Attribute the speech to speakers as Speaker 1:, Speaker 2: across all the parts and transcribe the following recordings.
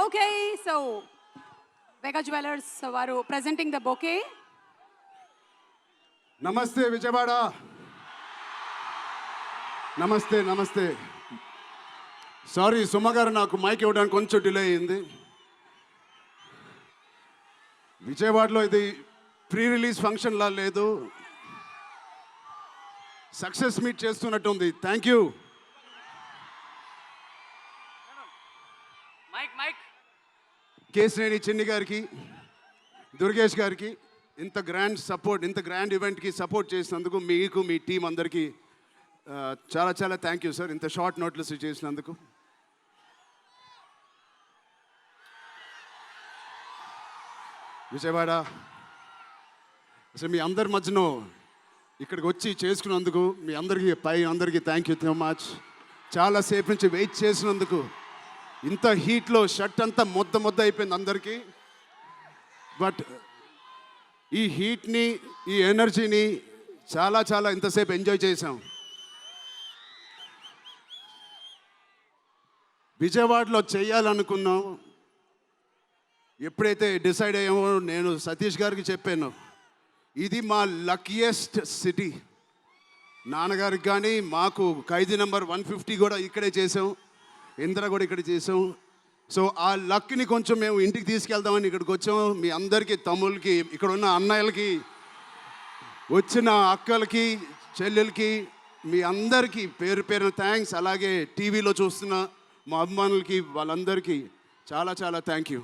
Speaker 1: Okay, so Vega Jewelers varu presenting the bouquet.
Speaker 2: నమస్తే విజయవాడ. నమస్తే. Sorry Suma గారు, నాకు మైక్ ఇవ్వడానికి కొంచెం డిలే అయింది. విజయవాడలో ఇది ప్రీ రిలీజ్ ఫంక్షన్లా లేదు, సక్సెస్ మీట్ చేస్తున్నట్టు ఉంది. Thank you. కేశినేని చిన్ని గారికి, దుర్గేష్ గారికి ఇంత గ్రాండ్ సపోర్ట్, ఇంత గ్రాండ్ ఈవెంట్కి సపోర్ట్ చేసినందుకు మీకు, మీ టీం అందరికీ చాలా చాలా థ్యాంక్ యూ సార్. ఇంత షార్ట్ నోట్లెస్ చేసినందుకు. విజయవాడ అసలు మీ అందరి మధ్యలో ఇక్కడికి వచ్చి చేసుకున్నందుకు మీ అందరికీ థ్యాంక్ యూ సో మచ్. చాలాసేపు నుంచి వెయిట్ చేసినందుకు. ఇంత హీట్లో షర్ట్ అంతా మొద్ద అయిపోయింది అందరికీ. బట్ ఈ హీట్ని, ఈ ఎనర్జీని చాలా ఇంతసేపు ఎంజాయ్ చేసాం. విజయవాడలో చేయాలనుకున్నాం. ఎప్పుడైతే డిసైడ్ అయ్యామో నేను సతీష్ గారికి చెప్పాను, ఇది మా లక్కీయెస్ట్ సిటీ. నాన్నగారికి కానీ మాకు ఖైదీ నెంబర్ 150 కూడా ఇక్కడే చేసాం, ఇంద్ర కూడా ఇక్కడ చేసాం. సో ఆ లక్ని కొంచెం మేము ఇంటికి తీసుకెళ్దామని ఇక్కడికి వచ్చాం. మీ అందరికీ, తమ్ముళ్ళకి, ఇక్కడ ఉన్న అన్నయ్యలకి, వచ్చిన అక్కలకి, చెల్లెలకి, మీ అందరికీ పేరు పేరున థ్యాంక్స్. అలాగే టీవీలో చూస్తున్న మా అభిమానులకి, వాళ్ళందరికీ చాలా థ్యాంక్ యూ.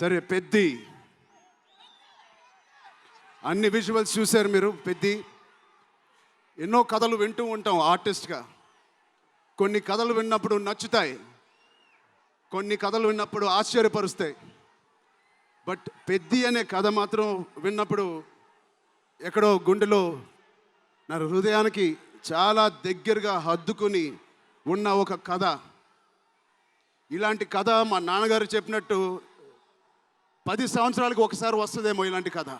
Speaker 2: సరే, పెద్ది అన్ని విజువల్స్ చూశారు మీరు. పెద్ది ఎన్నో కథలు వింటూ ఉంటాం ఆర్టిస్ట్గా. కొన్ని కథలు విన్నప్పుడు నచ్చుతాయి, కొన్ని కథలు విన్నప్పుడు ఆశ్చర్యపరుస్తాయి. బట్ పెద్ది అనే కథ మాత్రం విన్నప్పుడు ఎక్కడో గుండెలో, నా హృదయానికి చాలా దగ్గరగా హద్దుకుని ఉన్న ఒక కథ. ఇలాంటి కథ మా నాన్నగారు చెప్పినట్టు 10 సంవత్సరాలకు ఒకసారి వస్తుందేమో ఇలాంటి కథ.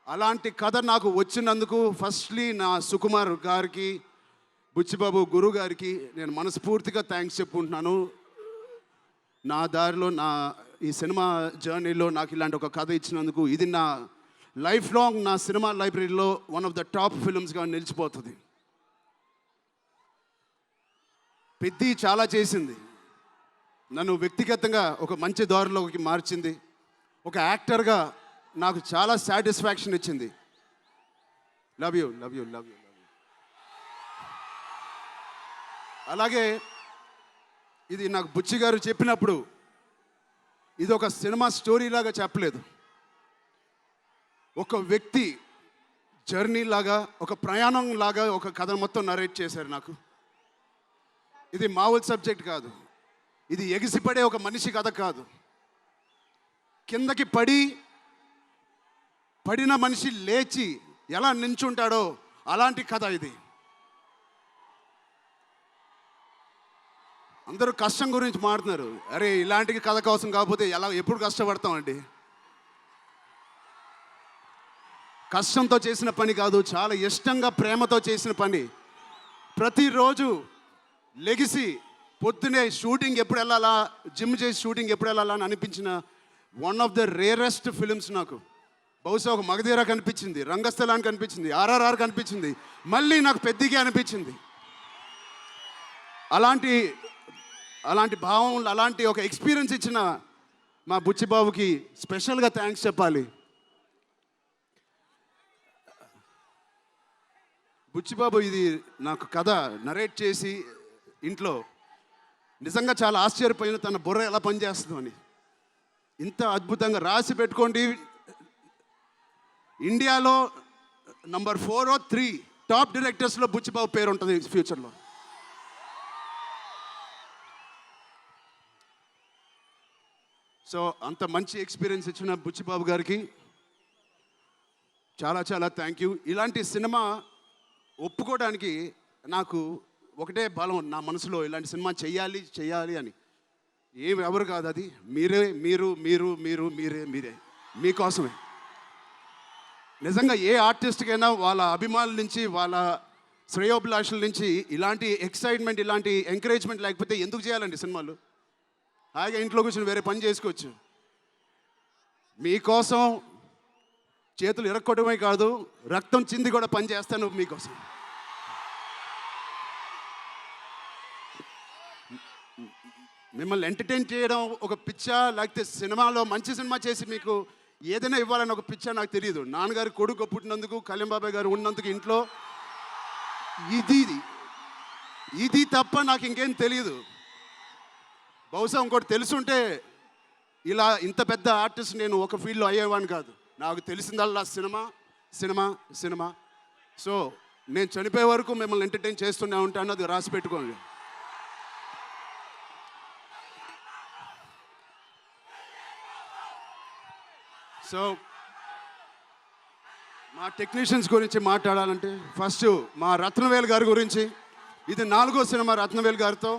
Speaker 2: అలాంటి కథ నాకు వచ్చినందుకు ఫస్ట్లీ నా సుకుమార్ గారికి, బుచ్చిబాబు గురువు గారికి నేను మనస్ఫూర్తిగా థ్యాంక్స్ చెప్పుకుంటున్నాను. నా దారిలో, నా ఈ సినిమా జర్నీలో నాకు ఇలాంటి ఒక కథ ఇచ్చినందుకు. ఇది నా లైఫ్ లాంగ్, నా సినిమా లైబ్రరీలో వన్ ఆఫ్ ద టాప్ ఫిల్మ్స్గా నిలిచిపోతుంది. పెద్ది చాలా చేసింది, నన్ను వ్యక్తిగతంగా ఒక మంచి దారిలోకి మార్చింది. ఒక యాక్టర్గా నాకు చాలా సాటిస్ఫాక్షన్ ఇచ్చింది. Love you. అలాగే ఇది నాకు బుచ్చి గారు చెప్పినప్పుడు ఇది ఒక సినిమా స్టోరీలాగా చెప్పలేదు, ఒక వ్యక్తి జర్నీ లాగా, ఒక ప్రయాణం లాగా ఒక కథ మొత్తం నరేట్ చేశారు నాకు. ఇది మామూలు సబ్జెక్ట్ కాదు, ఇది ఎగిసిపడే ఒక మనిషి కథ కాదు. కిందకి పడిన మనిషి లేచి ఎలా నించుంటాడో అలాంటి కథ ఇది. అందరూ కష్టం గురించి మాట్లాడుతున్నారు. అరే, ఇలాంటి కథ కోసం కాకపోతే ఎప్పుడు కష్టపడతామండి? కష్టంతో చేసిన పని కాదు, చాలా ఇష్టంగా, ప్రేమతో చేసిన పని. ప్రతిరోజు లెగిసి పొద్దునే షూటింగ్ ఎప్పుడు వెళ్ళాలా, జిమ్ చేసి షూటింగ్ ఎప్పుడు వెళ్ళాలా అని అనిపించిన one of the rarest films నాకు. బహుశా ఒక మగధీర కనిపించింది, రంగస్థలానికి కనిపించింది, RRR కనిపించింది, మళ్ళీ నాకు పెద్దికి అనిపించింది. అలాంటి భావం, అలాంటి ఒక ఎక్స్పీరియన్స్ ఇచ్చిన మా బుచ్చిబాబుకి స్పెషల్గా థ్యాంక్స్ చెప్పాలి. బుచ్చిబాబు ఇది నాకు కథ నరేట్ చేసి ఇంట్లో నిజంగా చాలా ఆశ్చర్యపోయిన, తన బుర్ర ఎలా పనిచేస్తుందో అని. ఇంత అద్భుతంగా రాసి పెట్టుకోండి. ఇండియాలో నంబర్ 4 or 3 టాప్ డైరెక్టర్స్లో బుచ్చిబాబు పేరు ఉంటుంది ఫ్యూచర్లో. సో అంత మంచి ఎక్స్పీరియన్స్ ఇచ్చిన బుచ్చిబాబు గారికి చాలా థ్యాంక్ యూ. ఇలాంటి సినిమా ఒప్పుకోవడానికి నాకు ఒకటే బలం నా మనసులో, ఇలాంటి సినిమా చెయ్యాలి అని. ఎవరు కాదు, అది మీరే మీకోసమే. నిజంగా ఏ ఆర్టిస్ట్కైనా వాళ్ళ అభిమానుల నుంచి, వాళ్ళ శ్రేయోభిలాషుల నుంచి ఇలాంటి ఎక్సైట్మెంట్, ఇలాంటి ఎంకరేజ్మెంట్ లేకపోతే ఎందుకు చేయాలండి సినిమాలు? హాయిగా ఇంట్లో కూర్చొని వేరే పని చేసుకోవచ్చు. మీకోసం చేతులు ఇరక్కొట్టడమే కాదు, రక్తం చింది కూడా పని చేస్తాను మీకోసం. మిమ్మల్ని ఎంటర్టైన్ చేయడం ఒక పిచ్చా, లేకపోతే సినిమాలో మంచి సినిమా చేసి మీకు ఏదైనా ఇవ్వాలని ఒక పిచ్చా నాకు తెలియదు. నాన్నగారు కొడుకు పుట్టినందుకు, కళ్యాణ్ బాబాయ్ గారు ఉన్నందుకు ఇంట్లో ఇది తప్ప నాకు ఇంకేం తెలియదు. బహుశా ఇంకోటి తెలుసుంటే ఇలా ఇంత పెద్ద ఆర్టిస్ట్ నేను ఒక ఫీల్డ్లో అయ్యేవాడిని కాదు. నాకు తెలిసిందల్లా సినిమా సినిమా సినిమా. సో నేను చనిపోయే వరకు మిమ్మల్ని ఎంటర్టైన్ చేస్తూనే ఉంటాను, అది రాసి పెట్టుకోండి. సో మా టెక్నీషియన్స్ గురించి మాట్లాడాలంటే ఫస్ట్ మా రత్నవేల్ గారి గురించి. ఇది 4వ సినిమా రత్నవేల్ గారితో.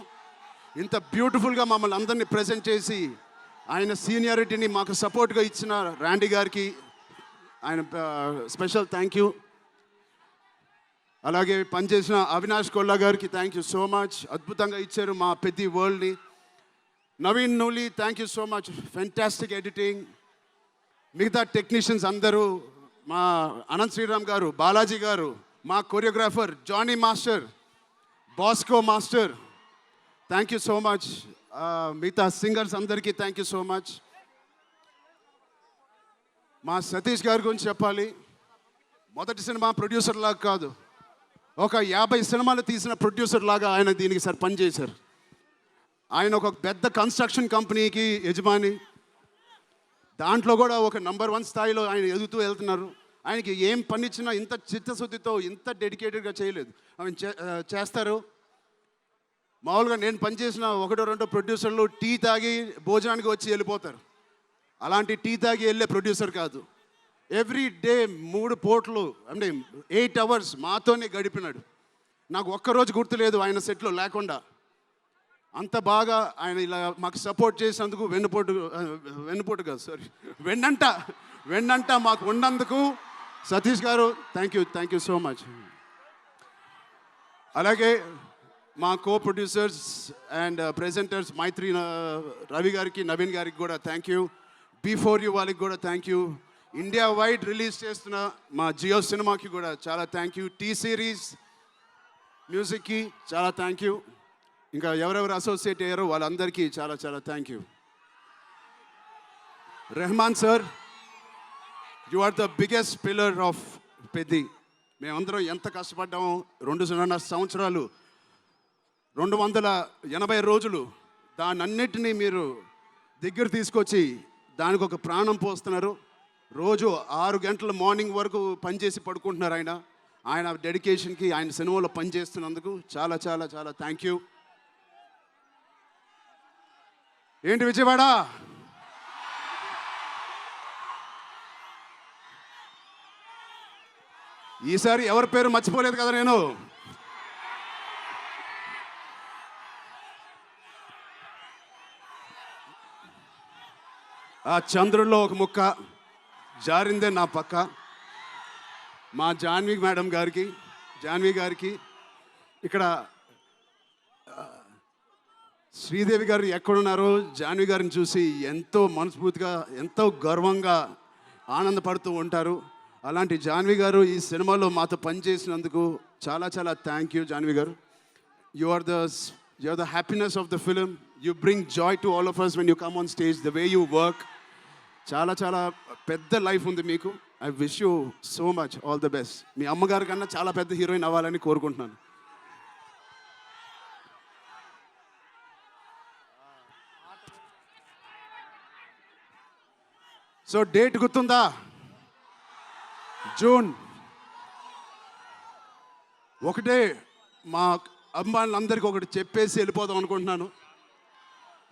Speaker 2: ఇంత బ్యూటిఫుల్గా మమ్మల్ని అందరినీ ప్రజెంట్ చేసి ఆయన సీనియారిటీని మాకు సపోర్ట్గా ఇచ్చిన ర్యాండీ గారికి ఆయన స్పెషల్ థ్యాంక్ యూ. అలాగే పనిచేసిన అవినాష్ కొల్లా గారికి థ్యాంక్ యూ సో మచ్. అద్భుతంగా ఇచ్చారు మా పెద్ద వరల్డ్ని. Naveen Nooli thank you so much, fantastic editing. మిగతా టెక్నీషియన్స్ అందరూ, మా అనంత్ శ్రీరామ్ గారు, బాలాజీ గారు, మా choreographer Jani master, Bosco master, thank you so much. మిగతా సింగర్స్ అందరికీ థ్యాంక్ యూ సో మచ్. మా సతీష్ గారి గురించి చెప్పాలి. మొదటి సినిమా ప్రొడ్యూసర్ లాగా కాదు, ఒక 50 సినిమాలు తీసిన ప్రొడ్యూసర్ లాగా ఆయన దీనికి సార్ పనిచేశారు. ఆయన ఒక పెద్ద కన్స్ట్రక్షన్ కంపెనీకి యజమాని. దాంట్లో కూడా ఒక నంబర్ 1 స్థాయిలో ఆయన ఎదుగుతూ వెళ్తున్నారు. ఆయనకి ఏం పని ఇచ్చినా ఇంత చిత్తశుద్ధితో, ఇంత డెడికేటెడ్గా చేయలేదు. ఆయన చేస్తారు. మామూలుగా నేను పనిచేసిన 1-2 ప్రొడ్యూసర్లు టీ తాగి భోజనానికి వచ్చి వెళ్ళిపోతారు. అలాంటి టీ తాగి వెళ్ళే ప్రొడ్యూసర్ కాదు. ఎవ్రీ డే 3 పూటలు అంటే 8 అవర్స్ మాతోనే గడిపినాడు. నాకు ఒక్కరోజు గుర్తులేదు ఆయన సెట్లో లేకుండా. అంత బాగా ఆయన ఇలా మాకు సపోర్ట్ చేసినందుకు, వెన్నుపోటు కాదు సారీ వెన్నంట మాకు ఉన్నందుకు సతీష్ గారు థ్యాంక్ యూ సో మచ్. అలాగే మా కో ప్రొడ్యూసర్స్ అండ్ ప్రెజెంటర్స్ మైత్రి రవి గారికి, నవీన్ గారికి కూడా థ్యాంక్ యూ. బిఫోర్ యూ వాళ్ళకి కూడా thank you. India wide release చేస్తున్న మా జియో సినిమాకి కూడా చాలా థ్యాంక్ యూ. టీ సిరీస్ మ్యూజిక్కి చాలా థ్యాంక్ యూ. ఇంకా ఎవరెవరు అసోసియేట్ అయ్యారో వాళ్ళందరికీ చాలా చాలా thank you. Rahman sir, you are the biggest pillar of Peddi. మేమందరం ఎంత కష్టపడ్డామో 2.5 సంవత్సరాలు, 280 రోజులు, దానన్నిటినీ మీరు దగ్గర తీసుకొచ్చి దానికి ఒక ప్రాణం పోస్తున్నారు. రోజు 6 గంటల మార్నింగ్ వరకు పనిచేసి పడుకుంటున్నారు ఆయన డెడికేషన్కి, ఆయన సినిమాలో పనిచేస్తున్నందుకు చాలా చాలా చాలా థ్యాంక్ యూ. ఏంటి విజయవాడ? ఈసారి ఎవరి పేరు మర్చిపోలేదు కదా నేను. ఆ చంద్రుల్లో ఒక ముక్క జారిందే నా పక్క. మా జాన్వి గారికి ఇక్కడ శ్రీదేవి గారు ఎక్కడున్నారో జాన్వి గారిని చూసి ఎంతో మనస్ఫూర్తిగా, ఎంతో గర్వంగా ఆనందపడుతూ ఉంటారు. అలాంటి జాన్వి గారు ఈ సినిమాలో మాతో పనిచేసినందుకు చాలా చాలా thank you Janvi garu. You are the happiness of the film. You bring joy to all of us when you come on stage, the way you work. చాలా చాలా పెద్ద లైఫ్ ఉంది మీకు. I wish you so much all the best. మీ అమ్మగారి కన్నా చాలా పెద్ద హీరోయిన్ అవ్వాలని కోరుకుంటున్నాను. సో డేట్ గుర్తుందా? జూన్. ఒకటే మా అమ్మాయిలందరికీ ఒకటి చెప్పేసి వెళ్ళిపోదాం అనుకుంటున్నాను.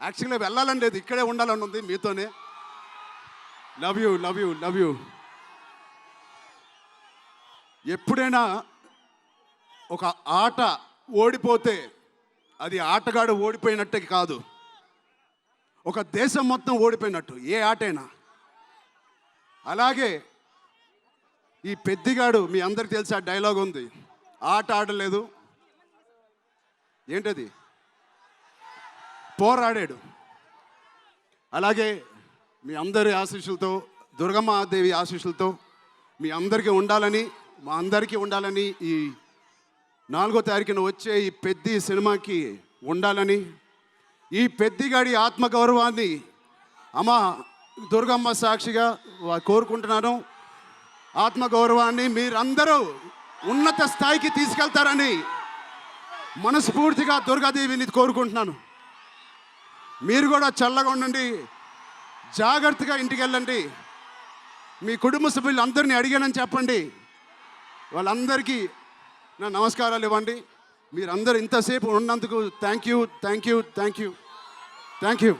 Speaker 2: యాక్చువల్గా వెళ్ళాలని లేదు, ఇక్కడే ఉండాలని ఉంది మీతోనే. Love you. ఎప్పుడైనా ఒక ఆట ఓడిపోతే అది ఆటగాడు ఓడిపోయినట్టే కాదు, ఒక దేశం మొత్తం ఓడిపోయినట్టు ఏ ఆటైనా. అలాగే ఈ పెద్దిగాడు, మీ అందరికి తెలిసి ఆ డైలాగ్ ఉంది, ఆట ఆడలేదు, ఏంటది, పోరాడాడు. అలాగే మీ అందరి ఆశీస్సులతో, దుర్గమ్మాదేవి ఆశీస్సులతో మీ అందరికీ ఉండాలని, మా అందరికీ ఉండాలని, ఈ 4వ తారీఖున వచ్చే ఈ పెద్ది సినిమాకి ఉండాలని, ఈ పెద్దిగాడి ఆత్మగౌరవాన్ని అమ్మ దుర్గమ్మ సాక్షిగా కోరుకుంటున్నాను. ఆత్మగౌరవాన్ని మీరందరూ ఉన్నత స్థాయికి తీసుకెళ్తారని మనస్ఫూర్తిగా దుర్గాదేవిని కోరుకుంటున్నాను. మీరు కూడా చల్లగా ఉండండి, జాగ్రత్తగా ఇంటికి వెళ్ళండి. మీ కుటుంబ సభ్యులు అందరినీ అడిగానని చెప్పండి. వాళ్ళందరికీ నా నమస్కారాలు ఇవ్వండి. మీరందరూ ఇంతసేపు ఉన్నందుకు థ్యాంక్ యూ.